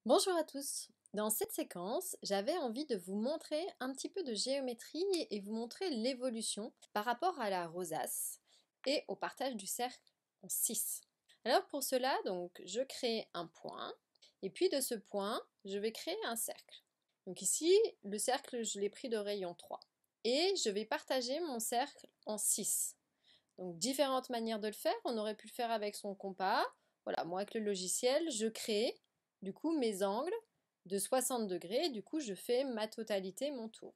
Bonjour à tous. Dans cette séquence, j'avais envie de vous montrer un petit peu de géométrie et vous montrer l'évolution par rapport à la rosace et au partage du cercle en 6. Alors pour cela, donc, je crée un point et puis de ce point, je vais créer un cercle. Donc ici, le cercle, je l'ai pris de rayon 3 et je vais partager mon cercle en 6. Donc différentes manières de le faire, on aurait pu le faire avec son compas. Voilà, moi avec le logiciel, je crée du coup mes angles de 60 degrés, du coup je fais ma totalité, mon tour.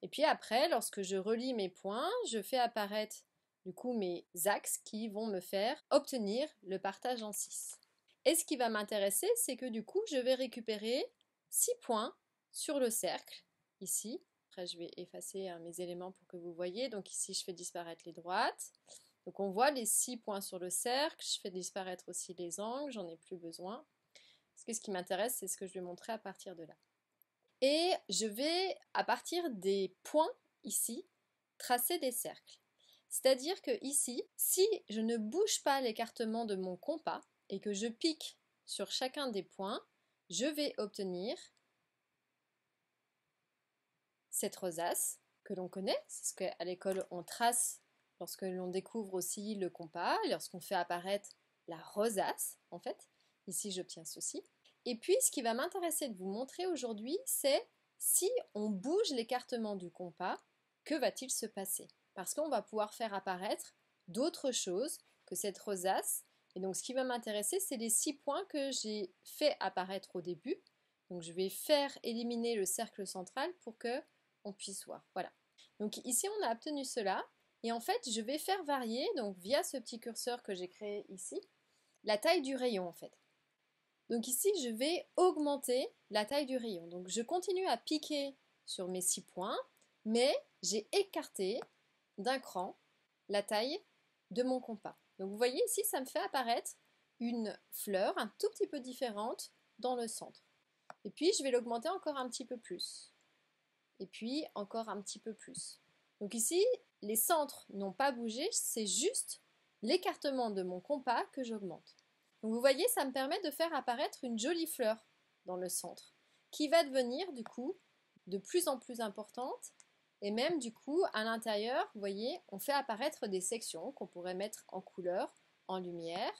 Et puis après, lorsque je relie mes points, je fais apparaître du coup mes axes qui vont me faire obtenir le partage en 6. Et ce qui va m'intéresser, c'est que du coup je vais récupérer 6 points sur le cercle, ici. Après je vais effacer mes éléments pour que vous voyez, donc ici je fais disparaître les droites. Donc on voit les 6 points sur le cercle, je fais disparaître aussi les angles, j'en ai plus besoin. Parce que ce qui m'intéresse, c'est ce que je vais montrer à partir de là. Et je vais, à partir des points ici, tracer des cercles. C'est-à-dire que ici, si je ne bouge pas l'écartement de mon compas et que je pique sur chacun des points, je vais obtenir cette rosace que l'on connaît. C'est ce qu'à l'école on trace lorsque l'on découvre aussi le compas, lorsqu'on fait apparaître la rosace, en fait. Ici, j'obtiens ceci. Et puis, ce qui va m'intéresser de vous montrer aujourd'hui, c'est si on bouge l'écartement du compas, que va-t-il se passer? Parce qu'on va pouvoir faire apparaître d'autres choses que cette rosace. Et donc, ce qui va m'intéresser, c'est les 6 points que j'ai fait apparaître au début. Donc, je vais faire éliminer le cercle central pour que on puisse voir. Voilà. Donc, ici, on a obtenu cela. Et en fait, je vais faire varier, donc via ce petit curseur que j'ai créé ici, la taille du rayon en fait. Donc ici, je vais augmenter la taille du rayon. Donc je continue à piquer sur mes 6 points, mais j'ai écarté d'un cran la taille de mon compas. Donc vous voyez ici, ça me fait apparaître une fleur un tout petit peu différente dans le centre. Et puis je vais l'augmenter encore un petit peu plus. Et puis encore un petit peu plus. Donc ici, les centres n'ont pas bougé, c'est juste l'écartement de mon compas que j'augmente. Donc vous voyez, ça me permet de faire apparaître une jolie fleur dans le centre, qui va devenir du coup de plus en plus importante. Et même du coup, à l'intérieur, vous voyez, on fait apparaître des sections qu'on pourrait mettre en couleur, en lumière.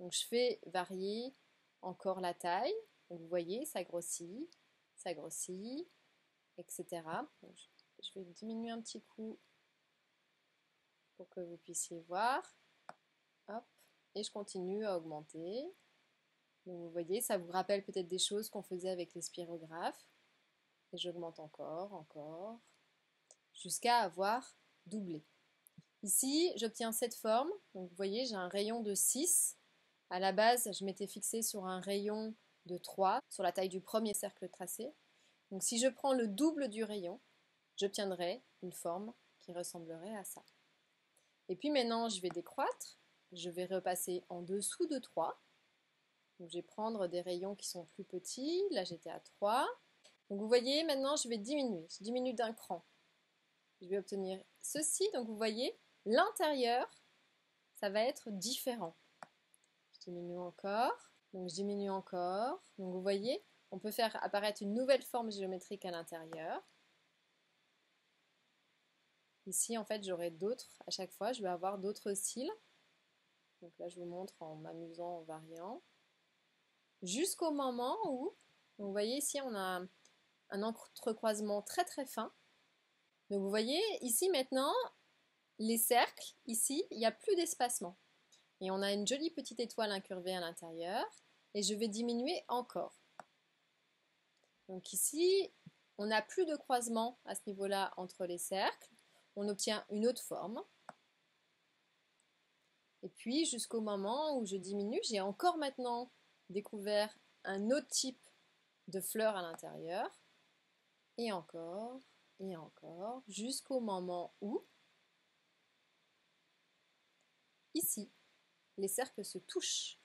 Donc je fais varier encore la taille. Donc vous voyez, ça grossit, etc. Donc, je vais diminuer un petit coup pour que vous puissiez voir. Hop. Et je continue à augmenter. Donc vous voyez, ça vous rappelle peut-être des choses qu'on faisait avec les spirographes. Et j'augmente encore, jusqu'à avoir doublé. Ici, j'obtiens cette forme. Donc vous voyez, j'ai un rayon de 6. À la base, je m'étais fixé sur un rayon de 3, sur la taille du premier cercle tracé. Donc si je prends le double du rayon, j'obtiendrai une forme qui ressemblerait à ça. Et puis maintenant, je vais décroître. Je vais repasser en dessous de 3. Donc je vais prendre des rayons qui sont plus petits. Là, j'étais à 3. Donc vous voyez, maintenant, je vais diminuer. Je diminue d'un cran. Je vais obtenir ceci. Donc vous voyez, l'intérieur, ça va être différent. Je diminue encore. Donc je diminue encore. Donc vous voyez, on peut faire apparaître une nouvelle forme géométrique à l'intérieur. Ici, en fait, j'aurai d'autres, à chaque fois, je vais avoir d'autres styles. Donc là, je vous montre en m'amusant, en variant. Jusqu'au moment où, vous voyez ici, on a un entrecroisement très très fin. Donc vous voyez, ici maintenant, les cercles, ici, il n'y a plus d'espacement. Et on a une jolie petite étoile incurvée à l'intérieur. Et je vais diminuer encore. Donc ici, on n'a plus de croisement à ce niveau-là entre les cercles. On obtient une autre forme. Et puis jusqu'au moment où je diminue, j'ai encore maintenant découvert un autre type de fleurs à l'intérieur. Et encore, jusqu'au moment où, ici, les cercles se touchent.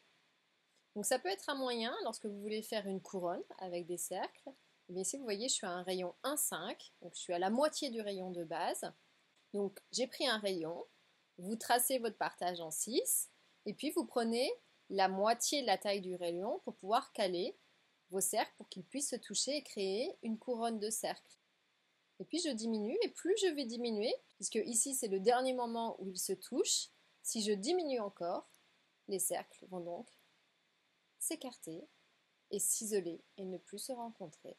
Donc ça peut être un moyen, lorsque vous voulez faire une couronne avec des cercles. Et bien ici, vous voyez, je suis à un rayon 1,5, donc je suis à la moitié du rayon de base. Donc j'ai pris un rayon, vous tracez votre partage en 6, et puis vous prenez la moitié de la taille du rayon pour pouvoir caler vos cercles pour qu'ils puissent se toucher et créer une couronne de cercles. Et puis je diminue, et plus je vais diminuer, puisque ici c'est le dernier moment où ils se touchent, si je diminue encore, les cercles vont donc s'écarter et s'isoler et ne plus se rencontrer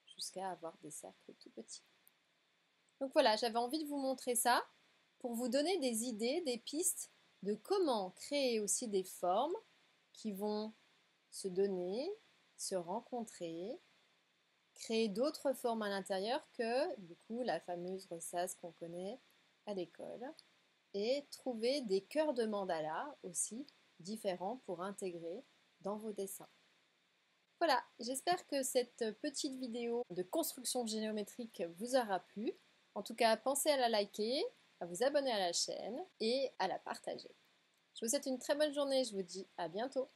jusqu'à avoir des cercles tout petits. Donc voilà, j'avais envie de vous montrer ça pour vous donner des idées, des pistes de comment créer aussi des formes qui vont se donner, se rencontrer, créer d'autres formes à l'intérieur que du coup la fameuse rosace qu'on connaît à l'école et trouver des cœurs de mandala aussi différents pour intégrer dans vos dessins. Voilà, j'espère que cette petite vidéo de construction géométrique vous aura plu. En tout cas, pensez à la liker, à vous abonner à la chaîne et à la partager. Je vous souhaite une très bonne journée, je vous dis à bientôt.